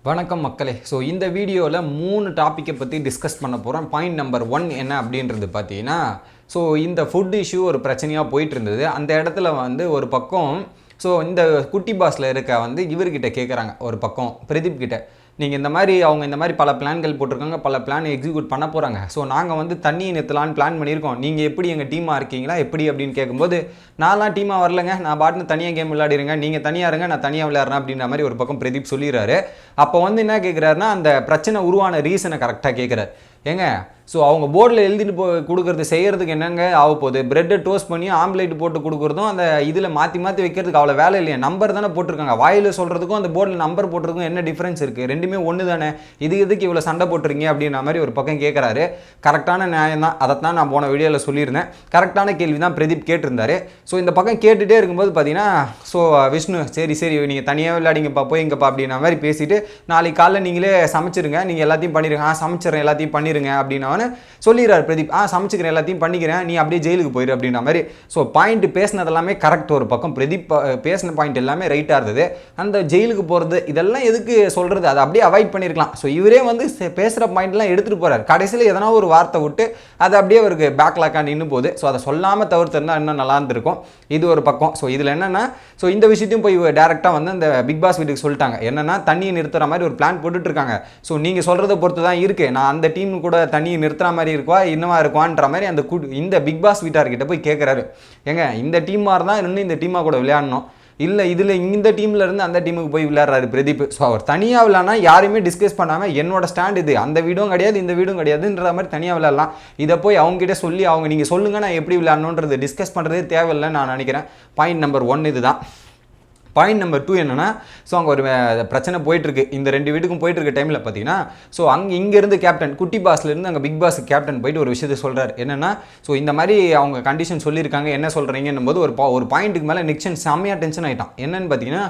வணக்கம் மக்களே. ஸோ இந்த வீடியோவில் 3 டாப்பிக்கை பற்றி டிஸ்கஸ் பண்ண போகிறோம். பாயிண்ட் நம்பர் 1 என்ன அப்படின்றது பார்த்தீங்கன்னா, ஸோ இந்த ஃபுட் இஷ்யூ ஒரு பிரச்சனையாக போயிட்டு இருந்தது. அந்த இடத்துல வந்து ஒரு பக்கம் ஸோ இந்த குட்டி பாஸில் இருக்க வந்து இவர்கிட்ட கேட்குறாங்க, ஒரு பக்கம் பிரதீப் கிட்ட, நீங்கள் அவங்க இந்த மாதிரி பல பிளான்கள் போட்டிருக்காங்க, பல பிளான் எக்ஸிக்யூட் பண்ண போகிறாங்க. ஸோ நாங்கள் வந்து தண்ணியை நிறுத்தலான்னு பிளான் பண்ணியிருக்கோம், நீங்கள் எப்படி எங்கள் டீமாக இருக்கீங்களா எப்படி அப்படின்னு கேட்கும்போது, நான்லாம் டீமாக வரலங்க, நான் பாட்டுன்னு தனியாக கேம் விளையாடிருங்க, நீங்கள் தனியாக இருங்க, நான் தனியாக விளையாடுறேன் அப்படின்ற மாதிரி ஒரு பக்கம் பிரதீப் சொல்லிடுறாரு. அப்போ வந்து என்ன கேட்குறாருன்னா, அந்த பிரச்சனை உருவான ரீசனை கரெக்டாக கேட்குறாரு. ஏங்க, ஸோ அவங்க போர்டில் எழுதிட்டு கொடுக்குறது செய்கிறதுக்கு என்னங்க ஆக போகுது? பிரெட்டை டோஸ்ட் பண்ணி ஆம்லேட் போட்டு கொடுக்குறதும் அந்த இதில் மாற்றி மாற்றி வைக்கிறதுக்கு அவ்வளோ வேலை இல்லையா? நம்பர் தானே போட்டிருக்காங்க. வாயில் சொல்கிறதுக்கும் அந்த போர்டில் நம்பர் போட்டிருக்கும் என்ன டிஃப்ரென்ஸ் இருக்குது? ரெண்டுமே ஒன்று தானே. எதுக்கு இவ்வளோ சண்டை போட்டுருங்க அப்படின்ற மாதிரி ஒரு பக்கம் கேட்குறாரு. கரெக்டான நியாயம் தான், அதைத்தான் நான் போன வீடியோவில் சொல்லியிருந்தேன். கரெக்டான கேள்வி தான் பிரதீப் கேட்டிருந்தாரு. ஸோ இந்த பக்கம் கேட்டுகிட்டே இருக்கும்போது பார்த்தீங்கன்னா, ஸோ விஷ்ணு சரி நீங்கள் தனியாக விளையாடிங்கப்பா போய்ங்கப்பா அப்படின்ற மாதிரி பேசிட்டு, நாளைக்கு காலைல நீங்களே சமைச்சிருங்க, நீங்கள் எல்லாத்தையும் பண்ணிடுங்க, சமைச்சிடறேன் எல்லாத்தையும் பண்ணிடுங்க அப்படின்னா சொல்லிடுறாரு பிரதீப். சமைச்சுக்கிறேன் எல்லாத்தையும் பண்ணிக்கிறேன், நீ அப்படியே ஜெயிலுக்கு போயிரு அப்படின்ற மாதிரி. ஸோ பாயிண்ட் பேசினது எல்லாமே கரெக்ட். ஒரு பக்கம் பிரதீப் பேசின பாயிண்ட் எல்லாமே ரைட்டாக இருந்தது. அந்த ஜெயிலுக்கு போகிறது இதெல்லாம் எதுக்கு சொல்கிறது, அதை அப்படியே அவாய்ட் பண்ணியிருக்கலாம். ஸோ இவரே வந்து பேசுகிற பாயிண்ட்லாம் எடுத்துகிட்டு போகிறார். கடைசியில் எதனா ஒரு வார்த்தை விட்டு அது அப்படியே அவருக்கு பேக்லாக்காக நின்று போகுது. ஸோ அதை சொல்லாமல் தவிர்த்துருந்தா இன்னும் நல்லா இருந்திருக்கும். இது ஒரு பக்கம். ஸோ இதில் என்னென்னா, ஸோ இந்த விஷயத்தையும் போய் டேரெக்டாக வந்து அந்த பிக் பாஸ் வீட்டுக்கு சொல்லிட்டாங்க. என்னென்னா, தண்ணியை நிறுத்துற மாதிரி ஒரு பிளான் போட்டுட்ருக்காங்க. ஸோ நீங்கள் சொல்கிறத பொறுத்து தான் இருக்குது, நான் அந்த டீம் கூட தண்ணியை நிறுத்துற மாதிரி இருக்குவா இன்னமா இருக்குவான்ற மாதிரி இந்த பிக் பாஸ் வீட்டார்கிட்ட போய் கேட்குறாரு. ஏங்க, இந்த டீமாக இருந்தால் இன்னும் இந்த டீமாக கூட விளையாடணும், இல்லை இதில் இந்த டீமில் இருந்து அந்த டீமுக்கு போய் விளையாடுறாரு பிரதீப். ஸோ அவர் தனியாக விளையாடனா யாருமே டிஸ்கஸ் பண்ணாமல் என்னோட ஸ்டாண்ட் இது, அந்த வீடும் கிடையாது இந்த வீடும் கிடையாதுன்ற மாதிரி தனியாக விளையாடலாம். இதை போய் அவங்ககிட்ட சொல்லி நீங்கள் சொல்லுங்கள் நான் எப்படி விளையாடணுன்றது டிஸ்கஸ் பண்ணுறதே தேவையில்லைன்னு நான் நினைக்கிறேன். பாயிண்ட் நம்பர் 1 இதுதான். பாயிண்ட் நம்பர் 2 என்னென்னா, ஸோ அங்கே ஒரு பிரச்சனை போயிட்டுருக்கு, இந்த 2 வீட்டுக்கும் போயிட்டுருக்க டைமில் பார்த்தீங்கன்னா, ஸோ இங்கேருந்து கேப்டன் குட்டி பாஸ்லேருந்து அங்கே பிக் பாஸ் கேப்டன் போயிட்டு ஒரு விஷயத்தை சொல்கிறார். என்னென்னா, ஸோ இந்த மாதிரி அவங்க கண்டிஷன் சொல்லியிருக்காங்க, என்ன சொல்கிறீங்கன்னும் போது ஒரு பாயிண்ட்டுக்கு மேலே நிக்சன் செம்மையாக டென்ஷன் ஆகிட்டான். என்னென்னு பார்த்தீங்கன்னா,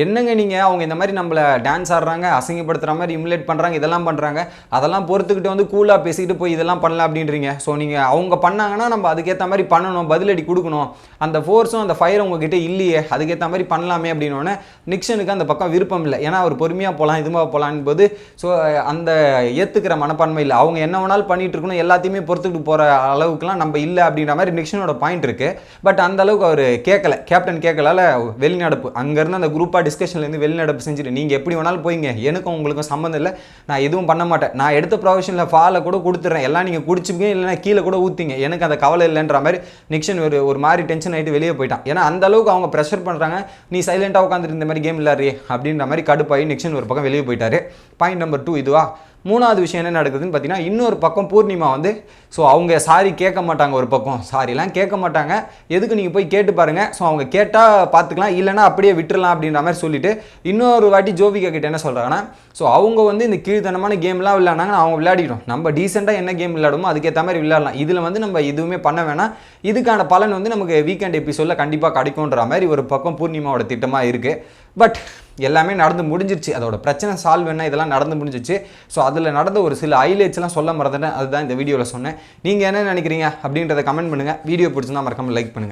என்னங்க நீங்கள் அவங்க இந்த மாதிரி நம்மளை டான்ஸ் ஆடுறாங்க, அசிங்கப்படுத்துகிற மாதிரி இமுலேட் பண்ணுறாங்க, இதெல்லாம் பண்ணுறாங்க, அதெல்லாம் பொறுத்துக்கிட்டு வந்து கூலாக பேசிக்கிட்டு போய் இதெல்லாம் பண்ணலாம் அப்படின்றீங்க. ஸோ நீங்கள் அவங்க பண்ணாங்கன்னா நம்ம அதுக்கேற்ற மாதிரி பண்ணணும், பதிலடி கொடுக்கணும், அந்த ஃபோர்ஸும் அந்த ஃபயர் உங்ககிட்ட இல்லையே, அதுக்கேற்ற மாதிரி பண்ணலாமே அப்படின்னோடனே நிக்சனுக்கு அந்த பக்கம் விருப்பம் இல்லை. ஏன்னா அவர் பொறுமையாக போகலாம் இதுமாக போகலான்னு போது, ஸோ அந்த ஏற்றுக்கிற மனப்பான்மை இல்லை. அவங்க என்ன வேணாலும் பண்ணிகிட்டு இருக்கணும், எல்லாத்தையுமே பொறுத்துக்கிட்டு போகிற அளவுக்குலாம் நம்ம இல்லை அப்படின்ற மாதிரி நிக்சனோட பாயிண்ட் இருக்குது. பட் அந்த அளவுக்கு அவர் கேட்கல, கேப்டன் கேட்கலால வெளிநடப்பு அங்கேருந்து அந்த குரூப்பாக டிஸ்கஷன்லேருந்து வெளிநடப்பு செஞ்சுட்டு நீங்கள் எப்படி வேணாலும் போய்ங்க, எனக்கும் உங்களுக்கும் சம்மந்தம் இல்லை, நான் எதுவும் பண்ண மாட்டேன், நான் எடுத்த ப்ரொஃபஷனில் ஃபாலை கூட கொடுத்துட்றேன், எல்லாம் நீங்கள் குடிச்சுப்பீங்க இல்லைனா கீழே கூட ஊற்றிங்க, எனக்கு அந்த கவலை இல்லைன்ற மாதிரி நிக்சன் ஒரு மாதிரி டென்ஷன் ஆகிட்டு வெளியே போயிட்டான். ஏன்னா அந்த அளவுக்கு அவங்க ப்ரெஷர் பண்ணுறாங்க, நீ சைலண்டாக உட்காந்துட்டு இந்த மாதிரி கேம் விளையாடுறே அப்படின்ற மாதிரி கடுப்பாகி நிக்சன் ஒரு பக்கம் வெளியே போயிட்டாரு. பாயிண்ட் நம்பர் 2 இதுவா. 3வது விஷயம் என்ன நடக்குதுன்னு பார்த்தீங்கன்னா, இன்னொரு பக்கம் பூர்ணிமா வந்து ஸோ அவங்க சாரி கேட்க மாட்டாங்க, ஒரு பக்கம் சாரிலாம் கேட்க மாட்டாங்க, எதுக்கு நீங்கள் போய் கேட்டு பாருங்கள், ஸோ அவங்க கேட்டால் பார்த்துக்கலாம், இல்லைனா அப்படியே விட்டுறலாம் அப்படின்ற மாதிரி சொல்லிவிட்டு இன்னொரு வாட்டி ஜோவிகா கிட்ட என்ன சொல்கிறாங்கன்னா, ஸோ அவங்க வந்து இந்த கீழ்த்தனமான கேம்லாம் விளையாடுனாங்க, அவங்க விளையாடிடும், நம்ம டீசெண்டாக என்ன கேம் விளையாடுமோ அதுக்கேற்ற மாதிரி விளையாடலாம், இதில் வந்து நம்ம எதுவுமே பண்ண வேணாம், இதுக்கான பலன் வந்து நமக்கு வீக்கெண்ட் எபிசோடில் கண்டிப்பாக கிடைக்கும்ன்ற மாதிரி ஒரு பக்கம் பூர்ணிமாவோட திட்டமாக இருக்குது. பட் எல்லாமே நடந்து முடிஞ்சிருச்சு, அதோட பிரச்சனை சால்வ் என்ன இதெல்லாம் நடந்து முடிஞ்சிச்சு. ஸோ அதில் நடந்த ஒரு சில ஹைலைட்ஸ்லாம் சொல்ல மறந்துட்டேன், அதுதான் இந்த வீடியோவில் சொன்னேன். நீங்கள் என்ன நினைக்கிறீங்க அப்படின்றத கமெண்ட் பண்ணுங்கள். வீடியோ பிடிச்சிருந்தா மறக்காமல் லைக் பண்ணுங்கள்.